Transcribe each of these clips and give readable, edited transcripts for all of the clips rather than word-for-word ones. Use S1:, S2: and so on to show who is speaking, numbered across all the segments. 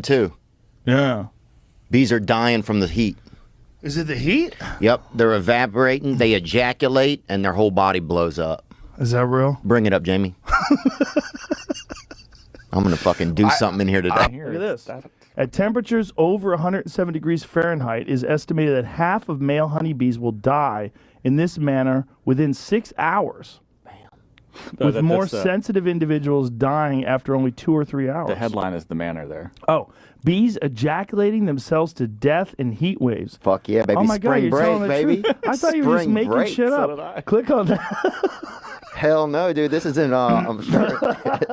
S1: too.
S2: Yeah.
S1: Bees are dying from the heat.
S2: Is it the heat?
S1: Yep, they're evaporating, they ejaculate, and their whole body blows up.
S2: Is that real?
S1: Bring it up, Jamie. I'm going to fucking do something in here today.
S2: Look at this. At temperatures over 107 degrees Fahrenheit, it is estimated that half of male honeybees will die in this manner within 6 hours. With more sensitive individuals dying after only 2 or 3 hours.
S3: The headline is the manner there.
S2: Oh, bees ejaculating themselves to death in heat waves.
S1: Fuck yeah, baby.
S2: Oh my God,
S1: Spring
S2: you're
S1: break,
S2: telling the
S1: baby.
S2: truth. I thought you were just
S1: Spring
S2: making
S1: break.
S2: shit
S3: So
S2: up.
S3: did I.
S2: Click on that.
S1: Hell no, dude. This is in, I'm sure,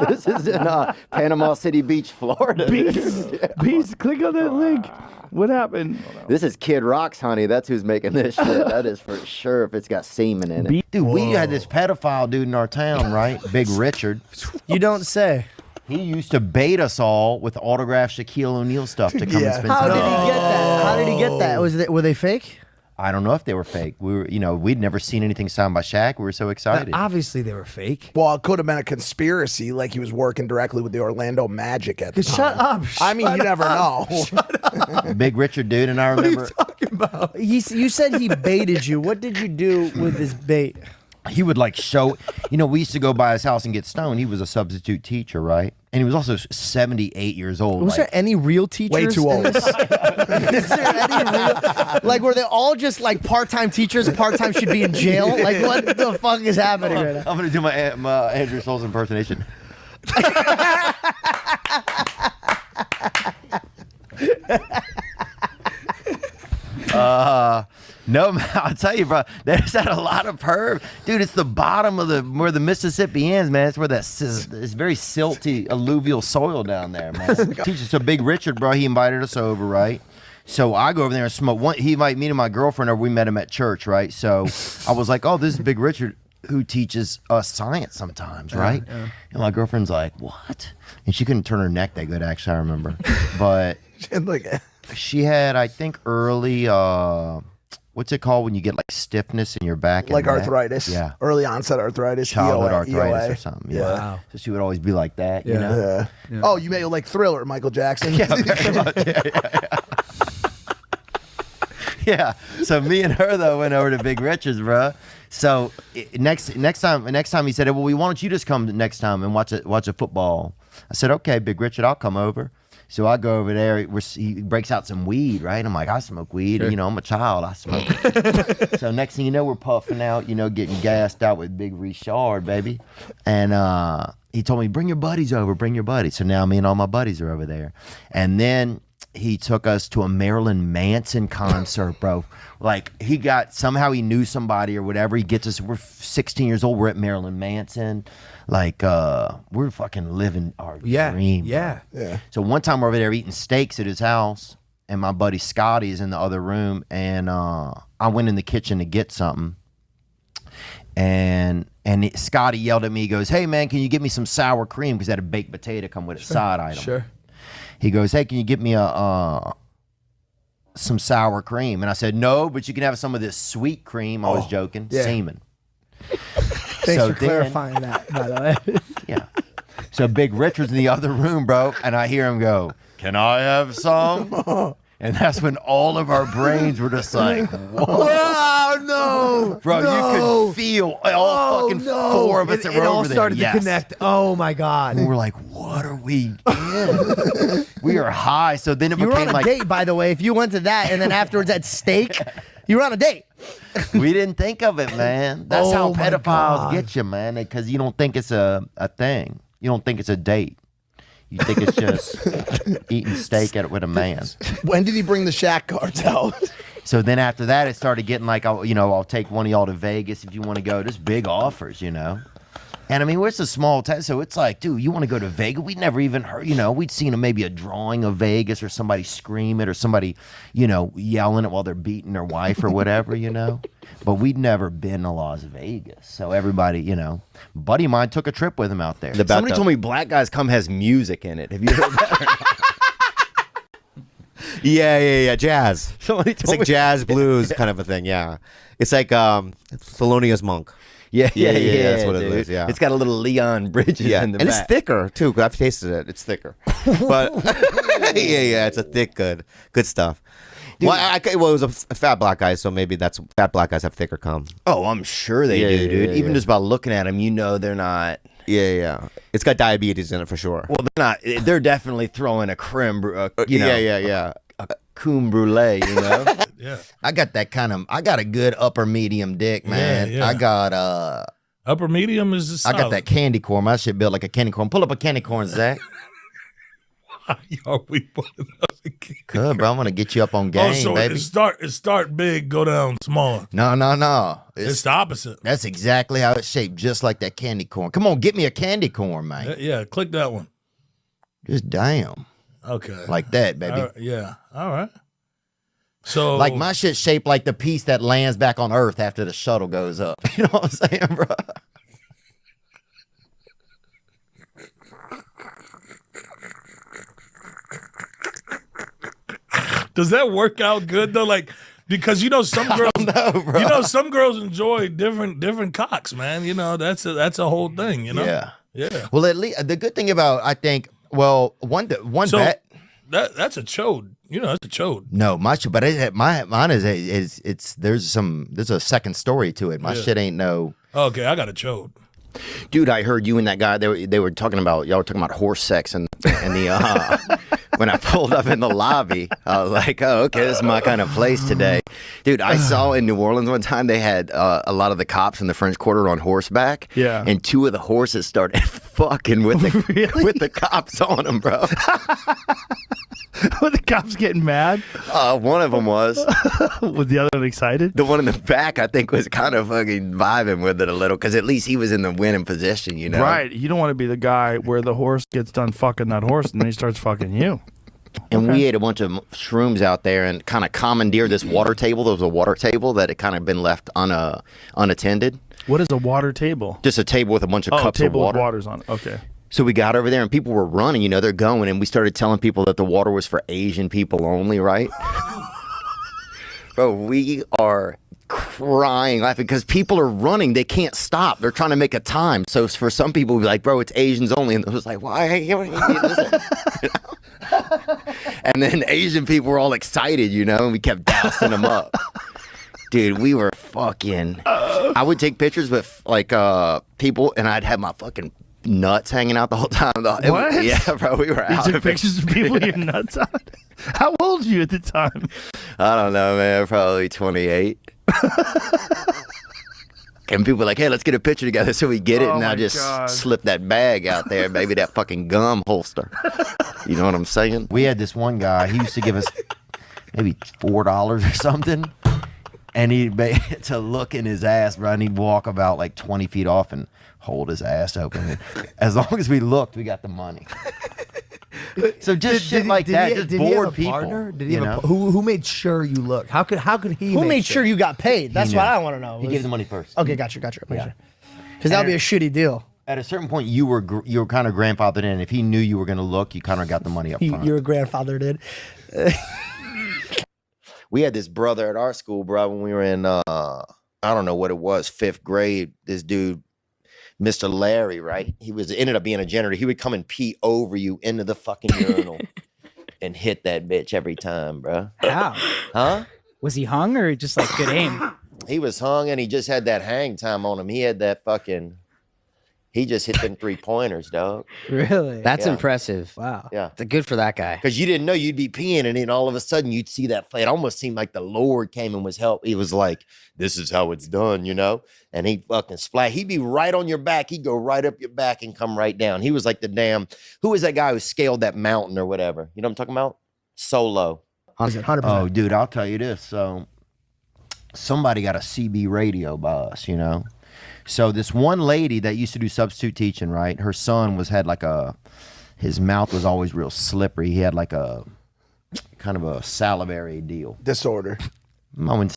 S1: this is in Panama City Beach, Florida.
S2: Bees, click on that link. What happened?
S1: This is Kid Rock's honey. That's who's making this shit. That is for sure if it's got semen in it.
S4: Dude, we had this pedophile dude in our town, right? Big Richard.
S5: You don't say.
S4: He used to bait us all with autographed Shaquille O'Neal stuff to come and spend
S5: How
S4: time.
S5: did he get that? How did he get that? Were they fake?
S4: I don't know if they were fake. We were, we'd never seen anything signed by Shaq. We were so excited.
S5: Obviously, they were fake.
S6: Well, it could have been a conspiracy, like he was working directly with the Orlando Magic at the time.
S5: Shut up.
S6: I mean, you never know.
S4: Big Richard dude, and I remember
S5: Talking about. You said he baited you. What did you do with his bait?
S4: he would like show, we used to go by his house and get stoned. He was a substitute teacher, right? And he was also 78 years old.
S5: Was there any real teachers?
S6: Way too old.
S5: Is there any real, like, were they all just like part-time teachers? Part-time should be in jail? Like, what the fuck is happening right now?
S4: I'm going to do my Andrew Souls impersonation. No, man, I'll tell you, bro. There's had a lot of perv, dude. It's the bottom of where the Mississippi ends, man. It's where it's very silty alluvial soil down there, man. Teacher, so Big Richard, bro, he invited us over, right? So I go over there and smoke. He invited me and my girlfriend over. We met him at church, right? So I was like, oh, this is Big Richard who teaches us science sometimes, right? Yeah. And my girlfriend's like, what? And she couldn't turn her neck that good, actually, I remember. But she had, I think, early, what's it called when you get like stiffness in your back?
S6: Like arthritis.
S4: Yeah.
S6: Early onset arthritis.
S4: Childhood
S6: EOA,
S4: arthritis
S6: EOA.
S4: or something.
S6: Yeah.
S4: Wow. So she would always be like that, you know?
S6: Yeah. Oh, you made it like Thriller, Michael Jackson.
S4: Yeah, very much. Yeah. So me and her though went over to Big Richard's, bro. So next time he said, well, why don't you just come next time and watch a football? I said, okay, Big Richard, I'll come over. So I go over there. He breaks out some weed, right? I'm like, I smoke weed. Sure. I'm a child. I smoke. So next thing you know, we're puffing out, getting gassed out with Big Richard, baby. And he told me, bring your buddies over, bring your buddies. So now me and all my buddies are over there. And then he took us to a Marilyn Manson concert, bro. Like somehow he knew somebody or whatever. He gets us, we're 16 years old. We're at Marilyn Manson. Like, we're fucking living our dream.
S5: Yeah.
S4: So one time we're over there eating steaks at his house, and my buddy Scotty is in the other room, and I went in the kitchen to get something. And Scotty yelled at me, he goes, hey man, can you get me some sour cream? Because that a baked potato come with a side item.
S5: Sure.
S4: He goes, hey, can you get me some sour cream? And I said, no, but you can have some of this sweet cream. I was joking.
S5: Yeah.
S4: Semen.
S5: Thanks for clarifying that, by the way.
S4: Yeah. So Big Richard's in the other room, bro, and I hear him go, can I have some? And that's when all of our brains were just like, whoa.
S5: Oh, no.
S4: Bro, you could feel all fucking four of us that were
S5: it all
S4: over there.
S5: started to connect. Oh, my God.
S4: And we're like, what are we in? We are high. So then it
S5: You were
S4: became
S5: on a
S4: like,
S5: date, by the way. If you went to that and then afterwards at steak, you were on a date.
S4: we didn't think of it, man. That's how
S5: Oh, my
S4: pedophiles
S5: God.
S4: get you, man, because you don't think it's a thing. You don't think it's a date. You think it's just eating steak with a man.
S6: When did he bring the Shaq cards out?
S4: So then after that, it started getting like, I'll take one of y'all to Vegas if you want to go. Just big offers, And I mean, we're a small town, so it's like, dude, you want to go to Vegas? We'd never even heard, we'd seen maybe a drawing of Vegas or somebody scream it or somebody, yelling it while they're beating their wife or whatever, But we'd never been to Las Vegas. So everybody, buddy of mine took a trip with him out there.
S1: Somebody told me Black Guys Come has music in it. Have you heard that? Yeah, jazz.
S7: It's like jazz blues kind of a thing, yeah. It's like Thelonious Monk.
S3: Yeah,
S7: That's what it
S3: dude.
S7: is. Yeah,
S3: It's got a little Leon Bridges
S7: yeah,
S3: in the
S7: and it's
S3: back.
S7: thicker too. 'Cause I've tasted it. It's thicker, but yeah, it's a thick good stuff. Well, it was a fat black guy, so maybe that's fat black guys have thicker cum.
S3: Oh, I'm sure they do, dude. Even just by looking at them, you know they're not.
S7: Yeah. It's got diabetes in it for sure.
S3: Well, they're not. They're definitely throwing a creme, you know,
S7: yeah.
S3: a creme brulee. You know.
S8: Yeah.
S3: I got a good upper medium dick, man.
S8: Yeah.
S3: I got
S8: Upper medium is the
S3: I
S8: solid.
S3: got that candy corn. My shit built like a candy corn. Pull up a candy corn, Zach.
S8: Are we putting up again?
S3: Good, bro. I'm gonna get you up on game,
S8: Oh, so
S3: baby.
S8: it start big, go down small.
S3: No.
S8: It's the opposite.
S3: That's exactly how it's shaped, just like that candy corn. Come on, get me a candy corn, man.
S8: Yeah, click that one.
S3: Just damn.
S8: Okay.
S3: Like that, baby.
S8: Yeah. All right. So
S3: Like my shit shaped like the piece that lands back on Earth after the shuttle goes up. You know what I'm saying, bro?
S8: does that work out good though? Like because you know some girls
S3: bro.
S8: you know some girls enjoy different cocks, man. You know, that's a whole thing, you know?
S3: Yeah.
S8: Yeah.
S3: Well, at least the good thing about one
S8: So
S3: bet.
S8: that's a chode. You know, that's a chode.
S3: No, my shit, but mine is there's a second story to it. My shit ain't no.
S8: Okay, I got a chode.
S1: Dude, I heard you and that guy. They were talking about y'all were talking about horse sex and the when I pulled up in the lobby, I was like, oh, okay, this is my kind of place today, dude. I saw in New Orleans one time they had a lot of the cops in the French Quarter on horseback.
S2: Yeah.
S1: And two of the horses started fucking with the with the cops on them, bro.
S2: Were the cops getting mad?
S1: One of them was.
S2: Was the other one excited?
S1: The one in the back, I think, was kind of fucking vibing with it a little because at least he was in the winning position, you know?
S2: Right. You don't want to be the guy where the horse gets done fucking that horse and then he starts fucking you.
S1: And we ate a bunch of shrooms out there and kind of commandeered this water table. There was a water table that had kind of been left unattended.
S2: What is a water table?
S1: Just a table with a bunch of cups of
S2: table
S1: water.
S2: with waters on it. Okay.
S1: So we got over there and people were running, you know, they're going. And we started telling people that the water was for Asian people only, right? Bro, we are crying, laughing because people are running. They can't stop. They're trying to make a time. So for some people, we'd be like, bro, it's Asians only. And it was like, why? And then Asian people were all excited, you know, and we kept dousing them up. Dude, we were fucking. I would take pictures with like people, and I'd have my fucking nuts hanging out the whole time.
S2: What?
S1: Yeah, bro, we were
S2: You
S1: out.
S2: took pictures of people with your nuts on? How old were you at the time?
S1: I don't know, man. Probably 28. And people were like, hey, let's get a picture together. So we get it,
S2: Oh
S1: and I
S2: my
S1: just
S2: God.
S1: slip that bag out there, maybe that fucking gum holster. You know what I'm saying?
S3: We had this one guy. He used to give us maybe $4 or something, and he'd be, to look in his ass, bro. And he'd walk about like 20 feet off and hold his ass open. And as long as we looked, we got the money. So just shit like that, just
S5: did he have
S3: bored
S5: a
S3: people.
S5: partner? Did he
S3: you
S5: have
S3: know?
S5: who made sure you looked? How could he?
S9: Who
S5: make
S9: made sure you got paid? That's
S3: knew.
S9: what I want to know.
S3: He gave the money first.
S5: Okay, gotcha.
S3: Yeah.
S5: Because that would be a shitty deal.
S3: At a certain point, you were kind of grandfathered in. If he knew you were going to look, you kind of got the money up front.
S5: Your grandfather did.
S1: We had this brother at our school, bro, when we were in, I don't know what it was, 5th grade. This dude, Mr. Larry, right? He ended up being a janitor. He would come and pee over you into the fucking urinal and hit that bitch every time, bro.
S9: How?
S1: Huh?
S9: Was he hung or just like good aim?
S1: He was hung and he just had that hang time on him. He had that fucking, he just hit them 3-pointers, dog.
S9: Really?
S7: That's
S1: Yeah.
S7: impressive.
S9: Wow.
S1: Yeah.
S7: Good for that guy.
S1: Because you didn't know you'd be peeing, and then all of a sudden you'd see that. It almost seemed like the Lord came and was help. He was like, "This is how it's done," you know. And he fucking splat. He'd be right on your back. He'd go right up your back and come right down. He was like the damn. Who was that guy who scaled that mountain or whatever? You know what I'm talking about? Solo.
S5: 100%.
S3: Oh, dude, I'll tell you this. So somebody got a CB radio by us, you know. So this one lady that used to do substitute teaching, right? Her son his mouth was always real slippery. He had like a kind of a salivary deal.
S6: Disorder.
S3: I wouldn't